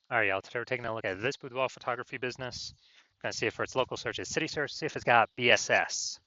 All right, y'all. Today we're taking a look at this boudoir photography business. Gonna see if for its local search is city search, see if it's got BSS.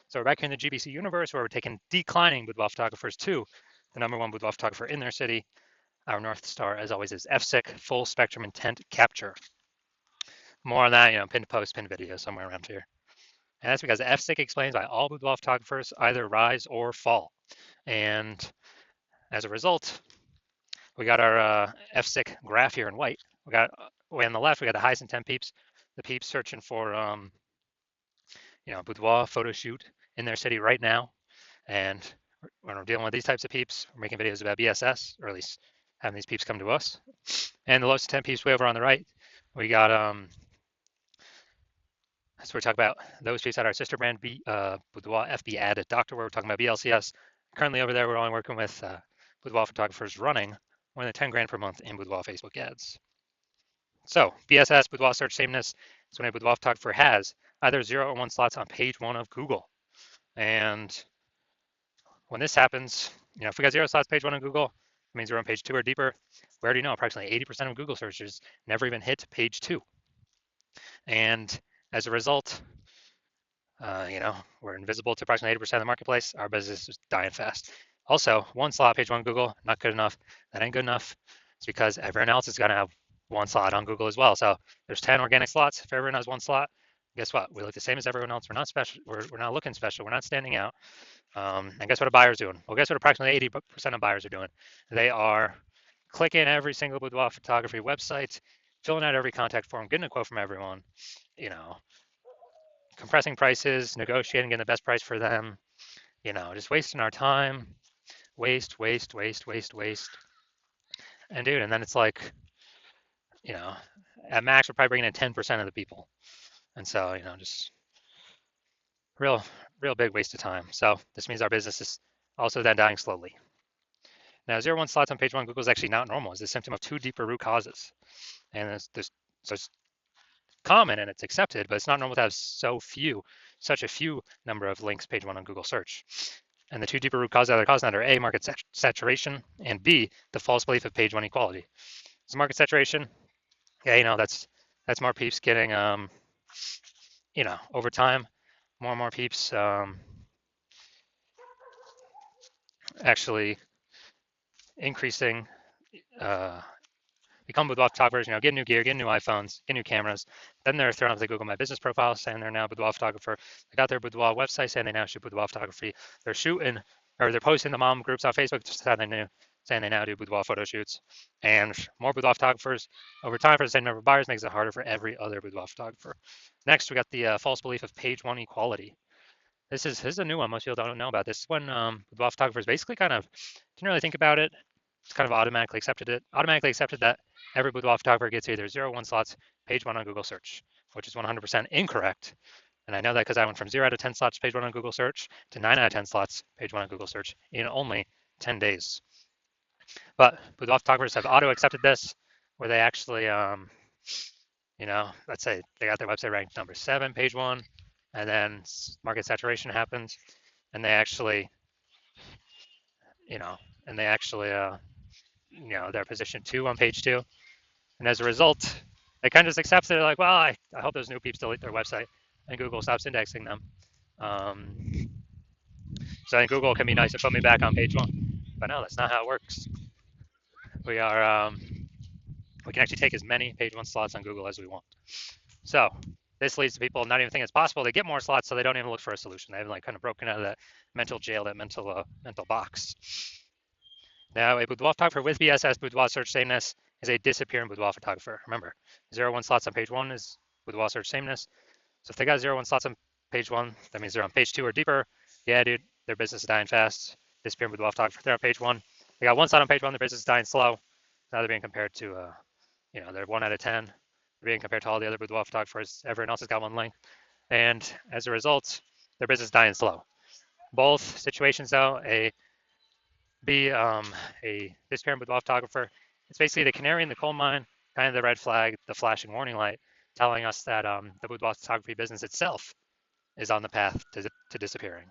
So we're back here in the GBC universe where we're taking declining boudoir photographers to the #1 boudoir photographer in their city. Our North Star, as always, is FSIC, full spectrum intent capture. More on that, pinned post, pinned video somewhere around here. And that's because FSIC explains why all boudoir photographers either rise or fall. And as a result, we got our FSIC graph here in white. We got way on the left, we got the highest intent peeps, the peeps searching for boudoir photo shoot in their city right now. And when we're dealing with these types of peeps, we're making videos about BSS, or at least having these peeps come to us. And the lowest intent peeps way over on the right, we got so we're talking about those peeps at our sister brand Boudoir FB Ad Doctor, where we're talking about BLCS. Currently over there, we're only working with boudoir photographers running more than 10 grand per month in boudoir Facebook ads. So BSS, boudoir search sameness, is when a boudoir photographer has either 0 or 1 slots on page 1 of Google. And when this happens, if we got 0 slots page 1 on Google, it means we're on page 2 or deeper. We already know approximately 80% of Google searches never even hit page 2. And as a result, we're invisible to approximately 80% of the marketplace. Our business is dying fast. Also, 1 slot page 1 Google, not good enough. That ain't good enough. It's because everyone else is going to have 1 slot on Google as well. So there's 10 organic slots. If everyone has 1 slot, guess what? We look the same as everyone else. We're not special. We're not looking special. We're not standing out. And guess what a buyer's doing? Well, guess what approximately 80% of buyers are doing? They are clicking every single boudoir photography website, filling out every contact form, getting a quote from everyone, compressing prices, negotiating, getting the best price for them, just wasting our time, waste. And dude, and then it's like, at max, we're probably bringing in 10% of the people. And so, just real, real big waste of time. So this means our business is also then dying slowly. Now, 0 1 slots on page 1 Google is actually not normal. It's a symptom of 2 deeper root causes. And so it's common and it's accepted, but it's not normal to have such a few number of links page 1 on Google search. And the 2 deeper root causes that are causing that are A, market saturation, and B, the false belief of page 1 equality. So market saturation, yeah, that's more peeps getting, over time, more and more peeps actually increasing, become boudoir photographers, get new gear, get new iPhones, get new cameras. Then they're thrown up the Google My Business profile saying they're now a boudoir photographer. They got their boudoir website saying they now shoot boudoir photography. They're posting the mom groups on Facebook saying they now do boudoir photo shoots. And more boudoir photographers over time for the same number of buyers makes it harder for every other boudoir photographer. Next, we got the false belief of page 1 equality. This is a new one. Most people don't know about this. When boudoir photographers basically kind of didn't really think about it. It's kind of automatically accepted that every boudoir photographer gets either 0 or 1 slots page 1 on Google search, which is 100% incorrect. And I know that because I went from 0 out of 10 slots page 1 on Google search to 9 out of 10 slots page 1 on Google search in only 10 days. But boudoir photographers have auto-accepted this, where they actually, let's say they got their website ranked number 7 page 1, and then market saturation happens, and they actually, they're position 2 on page 2. And as a result, they kind of just accept it. They're like, well, I hope those new peeps delete their website and Google stops indexing them. So I think Google can be nice and put me back on page 1. But no, that's not how it works. We can actually take as many page 1 slots on Google as we want. So this leads to people not even thinking it's possible. They get more slots, so they don't even look for a solution. They haven't kind of broken out of that mental jail, that mental box. Now, a boudoir photographer with BSS, boudoir search sameness, is a disappearing boudoir photographer. Remember, 0 1 slots on page 1 is boudoir search sameness. So if they got 0 1 slots on page 1, that means they're on page 2 or deeper. Yeah, dude, their business is dying fast. Disappearing boudoir photographer, they're on page 1. They got 1 slot on page 1, their business is dying slow. Now they're being compared to, they're 1 out of 10. They're being compared to all the other boudoir photographers. Everyone else has got 1 link. And as a result, their business is dying slow. Both situations, though, a disappearing boudoir photographer, it's basically the canary in the coal mine, kind of the red flag, the flashing warning light, telling us that the boudoir photography business itself is on the path to disappearing.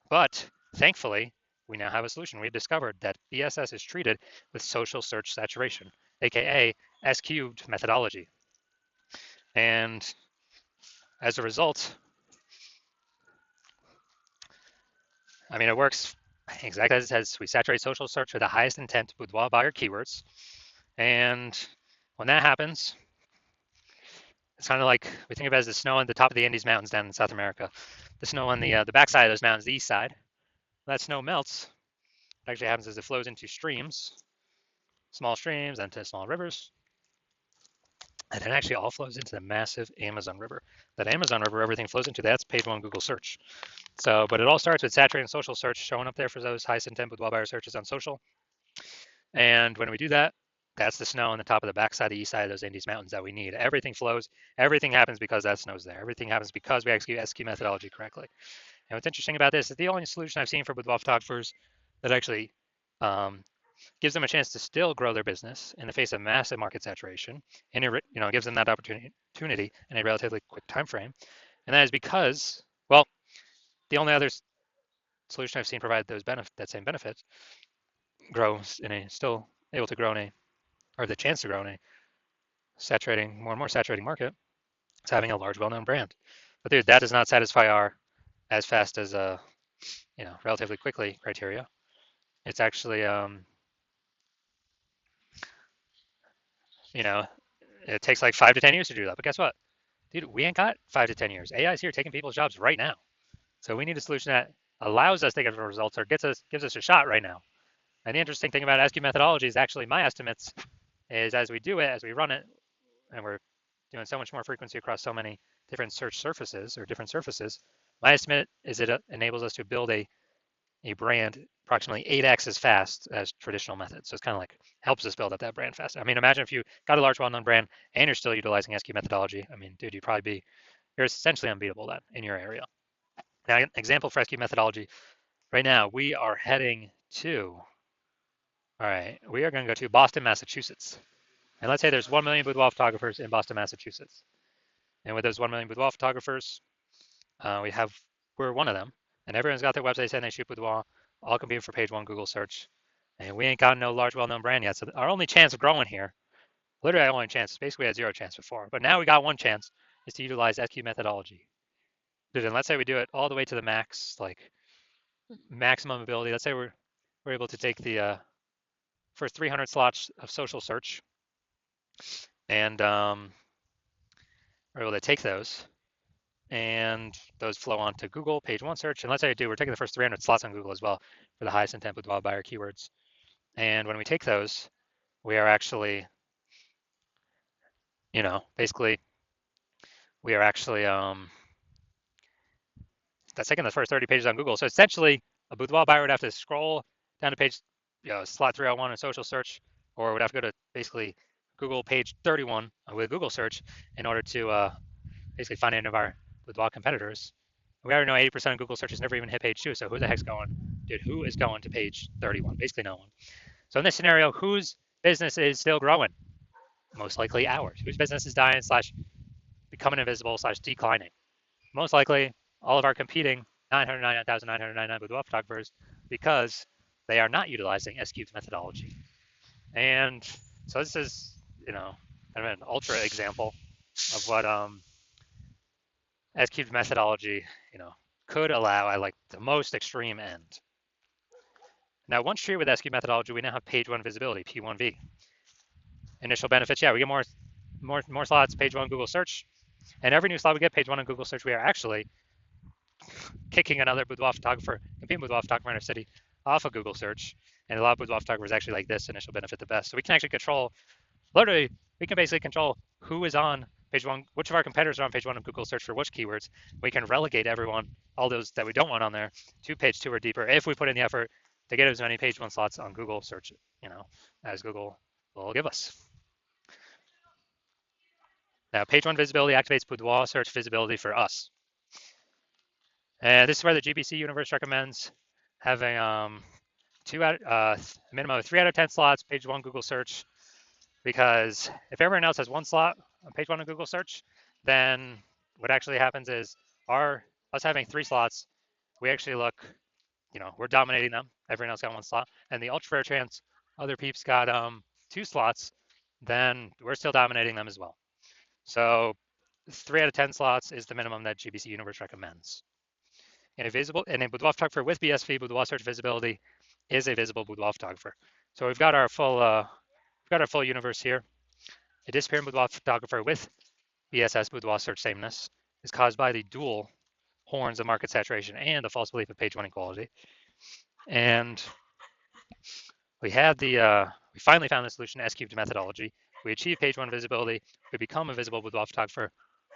But thankfully, we now have a solution. We've discovered that BSS is treated with social search saturation. aka S cubed methodology. And as a result, I mean, it works exactly as it says. We saturate social search with the highest intent boudoir buyer keywords. And when that happens, it's kind of like we think of it as the snow on the top of the Andes Mountains down in South America. The snow on the backside of those mountains, the east side. When that snow melts. What actually happens is it flows into streams, small streams, and to small rivers. And it actually all flows into the massive Amazon River. That Amazon River, everything flows into, that's page one Google search. So, but it all starts with saturating social search, showing up there for those highest intent boudoir buyer searches on social. And when we do that, that's the snow on the top of the backside, the east side of those Andes Mountains that we need. Everything flows. Everything happens because that snow's there. Everything happens because we execute SQ methodology correctly. And what's interesting about this is the only solution I've seen for boudoir photographers that actually gives them a chance to still grow their business in the face of massive market saturation, and it gives them that opportunity in a relatively quick time frame. And that is because, well, the only other solution I've seen provide that same benefit grows in a still able to grow in a or the chance to grow in a saturating more and more saturating market. It's having a large, well-known brand. But dude, that does not satisfy our as fast as relatively quickly criteria. It's actually it takes like 5 to 10 years to do that. But guess what? Dude, we ain't got 5 to 10 years. AI is here taking people's jobs right now. So we need a solution that allows us to get results or gives us a shot right now. And the interesting thing about SQ methodology is actually my estimates is as we do it, as we run it, and we're doing so much more frequency across so many different search surfaces or different surfaces, my estimate is it enables us to build a brand approximately 8x as fast as traditional methods. So it's kind of like helps us build up that brand faster. I mean, imagine if you got a large well-known brand and you're still utilizing SQ methodology. I mean, dude, you're essentially unbeatable then in your area. Now, an example for SQ methodology, right now we are heading to, all right, we are going to go to Boston, Massachusetts. And let's say there's 1 million boudoir photographers in Boston, Massachusetts. And with those 1 million boudoir photographers, we're one of them. And everyone's got their website saying they shoot boudoir, all competing for page one Google search. And we ain't got no large well-known brand yet. So our only chance of growing here, literally our only chance, basically we had zero chance before. But now we got one chance, is to utilize SQ methodology. And let's say we do it all the way to the max, like maximum ability. Let's say we're able to take the first 300 slots of social search, and we're able to take those, and those flow onto Google page one search. And let's say we're taking the first 300 slots on Google as well for the highest intent boudoir buyer keywords. And when we take those, we are actually, basically, we are actually that's taking the first 30 pages on Google. So essentially, a boudoir buyer would have to scroll down to page, slot 301 in social search, or would have to go to basically Google page 31 with Google search in order to basically find any of our boudoir competitors. We already know 80% of Google searches never even hit page 2. So who the heck's going? Dude, who is going to page 31? Basically no one. So in this scenario, whose business is still growing? Most likely ours. Whose business is dying / becoming invisible / declining? Most likely all of our competing 999,999 boudoir photographers because they are not utilizing S-cubed methodology. And so this is, kind of an ultra example of what S-cubed methodology, could allow at like the most extreme end. Now, once treated with S-cubed methodology, we now have page one visibility, P1V. Initial benefits, yeah, we get more slots, page one Google search, and every new slot we get, page one on Google search, we are actually kicking another boudoir photographer, competing boudoir photographer in our city off of Google search. And a lot of boudoir photographers actually like this initial benefit the best. So we can actually we can basically control who is on page one, which of our competitors are on page one of Google search for which keywords. We can relegate everyone, all those that we don't want on there, to page two or deeper if we put in the effort to get as many page one slots on Google search, as Google will give us. Now, page one visibility activates boudoir search visibility for us. And this is where the GBC universe recommends having a minimum of 3 out of 10 slots, page one Google search, because if everyone else has one slot on page one of Google search, then what actually happens is us having 3 slots, we actually look, we're dominating them. Everyone else got one slot, and the ultra rare chance other peeps got 2 slots, then we're still dominating them as well. So 3 out of 10 slots is the minimum that GBC Universe recommends. And a boudoir photographer with BSV, boudoir search visibility, is a visible boudoir photographer. So we've got our full universe here. A disappearing boudoir photographer with BSS, boudoir search sameness, is caused by the dual horns of market saturation and the false belief of page one equality. And we finally found the solution to S-cubed methodology. We achieve page one visibility. We become a visible boudoir photographer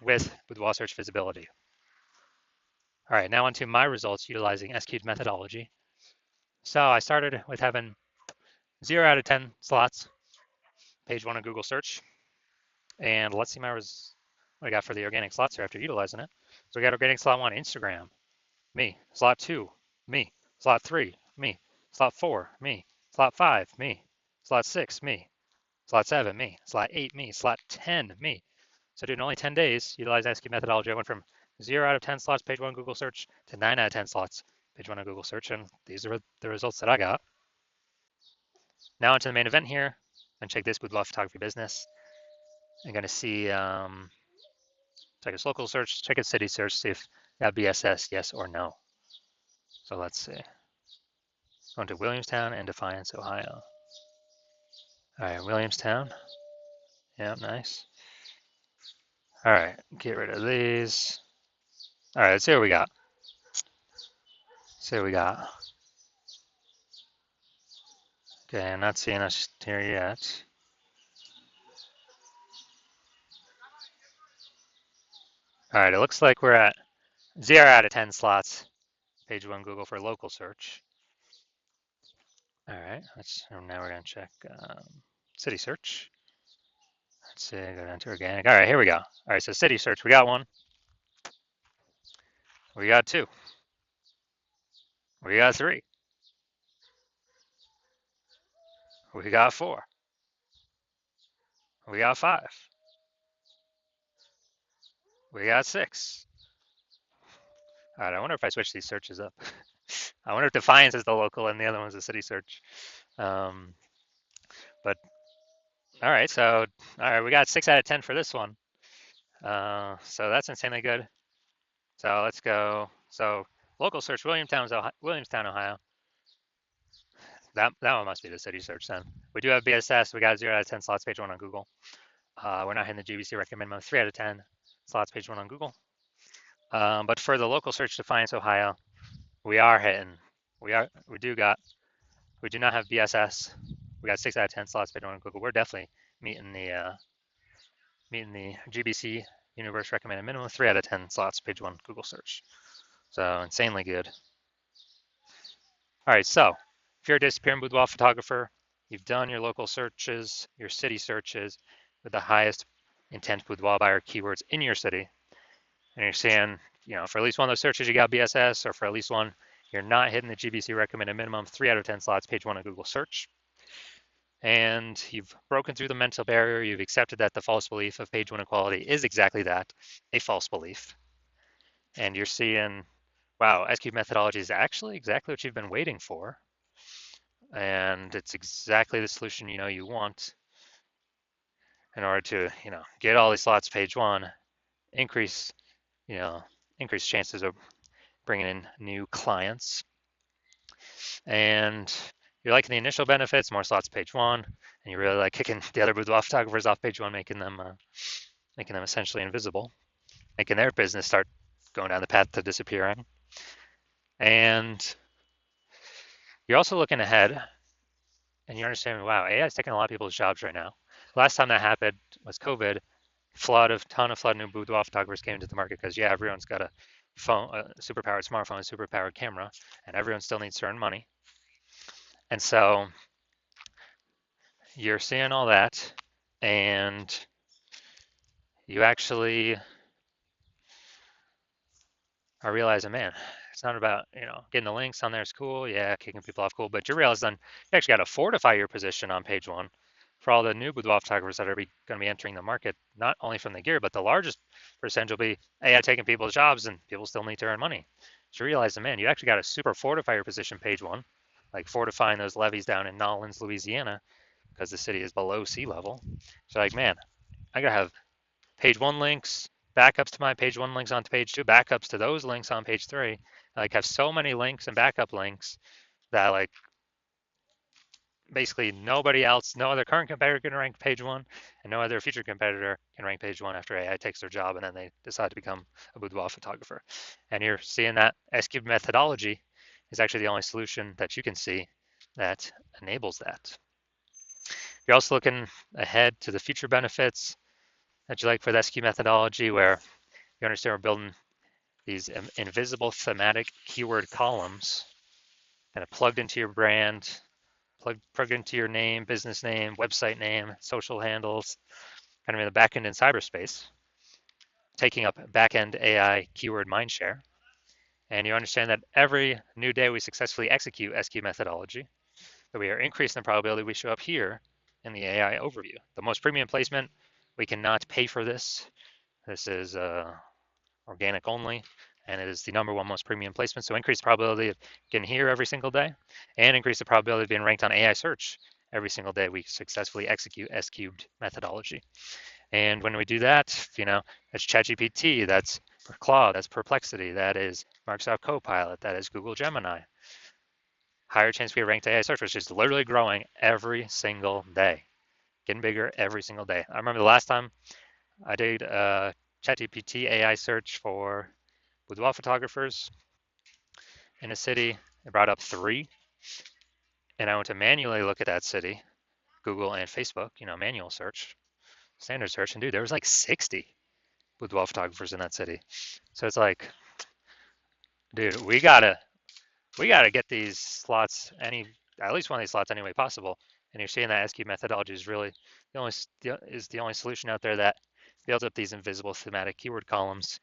with boudoir search visibility. All right, now onto my results utilizing S-cubed methodology. So I started with having 0 out of 10 slots, page one of Google search. And let's see what I got for the organic slots here after utilizing it. So we got organic slot 1, Instagram, me. Slot 2, me. Slot 3, me. Slot 4, me. Slot 5, me. Slot 6, me. Slot 7, me. Slot 8, me. Slot 10, me. So dude, in only 10 days, utilizing SQ methodology, I went from 0 out of 10 slots page one Google search to 9 out of 10 slots page one on Google search, and these are the results that I got. Now onto the main event here, and check this boudoir photography business. I'm gonna see check its local search, check its city search, see if that BSS, yes or no. So let's see. Going to Williamstown and Defiance, Ohio. All right, Williamstown. Yeah, nice. All right, get rid of these. All right, let's see what we got. See what we got. Okay, I'm not seeing us here yet. All right, it looks like we're at 0 out of 10 slots, page one Google for local search. All right, now we're gonna check city search. Let's see, go down to organic. All right, here we go. All right, so city search, we got 1. We got 2. We got 3. We got 4. We got 5. We got 6. All right, I wonder if I switch these searches up. I wonder if Defiance is the local and the other one's the city search. But all right, so we got 6 out of 10 for this one. So that's insanely good. So let's go. So local search, Williamstown, Ohio. That one must be the city search then. We do have BSS. We got 0 out of 10 slots, page one on Google. We're not hitting the GBC recommend minimum 3 out of 10 slots, page one on Google. But for the local search, Defiance, Ohio, we are hitting. We do not have BSS. We got 6 out of 10 slots, page one on Google. We're definitely meeting the GBC universe recommended minimum 3 out of 10 slots, page one Google search. So insanely good. All right, so if you're a disappearing boudoir photographer, you've done your local searches, your city searches with the highest intent boudoir buyer keywords in your city, and you're saying, for at least one of those searches you got BSS, or for at least one you're not hitting the GBC recommended minimum 3 out of 10 slots, page one of Google search, and you've broken through the mental barrier, you've accepted that the false belief of page one equality is exactly that, a false belief, and you're seeing, wow, S-cubed methodology is actually exactly what you've been waiting for, and it's exactly the solution you want in order to get all these slots page one, increase chances of bringing in new clients, and you're liking the initial benefits, more slots page one, and you really like kicking the other boudoir photographers off page one, making them essentially invisible, making their business start going down the path to disappearing. And you're also looking ahead, and you're understanding, wow, AI is taking a lot of people's jobs right now. Last time that happened was COVID. Ton of new boudoir photographers came into the market because everyone's got a phone, a superpowered smartphone, a superpowered camera, and everyone still needs to earn money. And so you're seeing all that, and you actually are realizing, man, it's not about getting the links on there is cool, kicking people off cool, but you realize then you actually got to fortify your position on page one for all the new boudoir photographers that are going to be entering the market, not only from the gear, but the largest percentage will be AI taking people's jobs, and people still need to earn money. So you realize, man, you actually got to super fortify your position page one, like fortifying those levees down in Nolens, Louisiana, because the city is below sea level. So like, man, I gotta have page one links, backups to my page one links onto page two, backups to those links on page three. I like have so many links and backup links that like basically nobody else, no other current competitor can rank page one, and no other future competitor can rank page one after AI takes their job and then they decide to become a boudoir photographer. And you're seeing that S-cubed methodology is actually the only solution that you can see that enables that. You're also looking ahead to the future benefits that you like for the S-cubed methodology, where you understand we're building these invisible thematic keyword columns kind of plugged into your brand, plugged into your name, business name, website name, social handles, kind of in the backend in cyberspace, taking up backend AI keyword mindshare. And you understand that every new day we successfully execute SQ methodology, that we are increasing the probability we show up here in the AI overview. The most premium placement, we cannot pay for this. This is organic only, and it is the number one most premium placement. So increase the probability of getting here every single day, and increase the probability of being ranked on AI search every single day we successfully execute S-cubed methodology. And when we do that, that's ChatGPT, that's Claude, that's Perplexity, that is Microsoft Copilot, that is Google Gemini. Higher chance we ranked AI search, which is literally growing every single day, getting bigger every single day. I remember the last time I did a ChatGPT AI search for boudoir photographers in a city. It brought up 3, and I went to manually look at that city, Google and Facebook, manual search, standard search, and dude, there was like 60 boudoir photographers in that city. So it's like, dude, we gotta get these slots at least one of these slots any way possible. And you're seeing that SQ methodology is really the only solution out there that builds up these invisible thematic keyword columns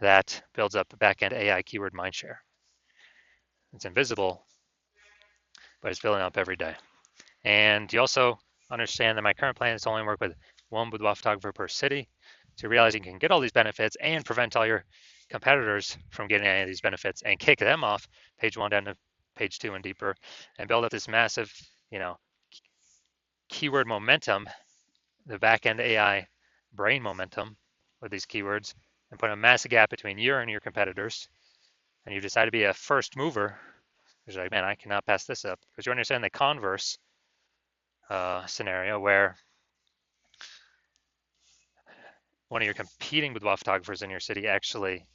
that builds up backend AI keyword mindshare. It's invisible, but it's building up every day. And you also understand that my current plan is to only work with one boudoir photographer per city. So you realize you can get all these benefits and prevent all your competitors from getting any of these benefits and kick them off page one down to page two and deeper and build up this massive, keyword momentum, the back-end AI brain momentum with these keywords, and put a massive gap between you and your competitors. And you decide to be a first mover. You're like, man, I cannot pass this up. Because you understand the converse scenario where one of your competing boudoir photographers in your city actually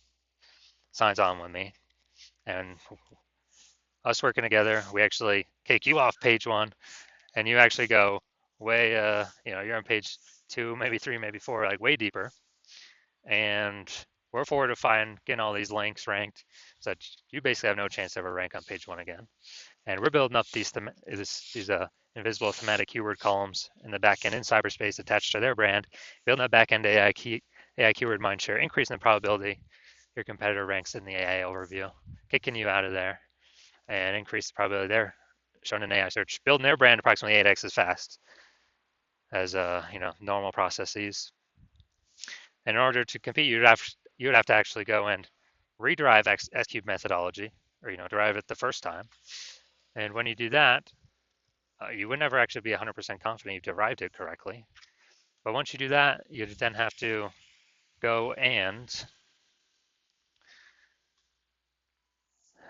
signs on with me, and us working together, we actually kick you off page one, and you actually go way, you're on page two, maybe three, maybe four, like way deeper, and we're forward to getting all these links ranked, so that you basically have no chance to ever rank on page one again. And we're building up these invisible thematic keyword columns in the backend in cyberspace attached to their brand, building that backend AI keyword mindshare, increasing the probability your competitor ranks in the AI overview, kicking you out of there, and increase the probability they're shown in AI search, building their brand approximately 8x as fast as normal processes. And in order to compete, you would have to actually go and rederive S-cube methodology, or derive it the first time. And when you do that, you would never actually be 100% confident you've derived it correctly. But once you do that, you then have to go and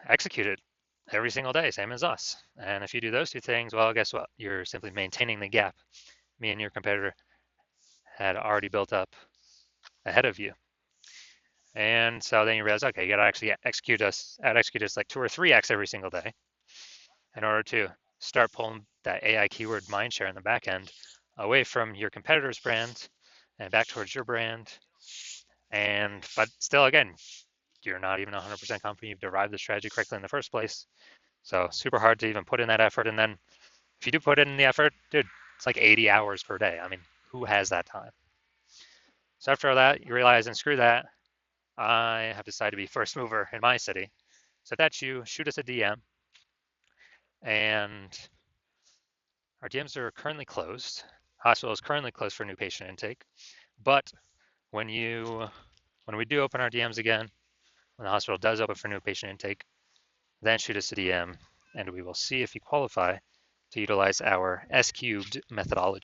execute it every single day, same as us. And if you do those two things, well, guess what? You're simply maintaining the gap me and your competitor had already built up ahead of you. And so then you realize, okay, you got to actually execute us like 2 or 3x every single day in order to start pulling that AI keyword mindshare in the back end away from your competitor's brand and back towards your brand. But still, again, you're not even 100% confident you've derived the strategy correctly in the first place. So super hard to even put in that effort. And then if you do put in the effort, dude, it's like 80 hours per day. I mean, who has that time? So after all that, you realize, and screw that, I have decided to be first mover in my city. So if that's you, shoot us a DM. And our DMs are currently closed. Hospital is currently closed for new patient intake. But when we do open our DMs again, when the hospital does open for new patient intake, then shoot us a DM and we will see if you qualify to utilize our S cubed methodology.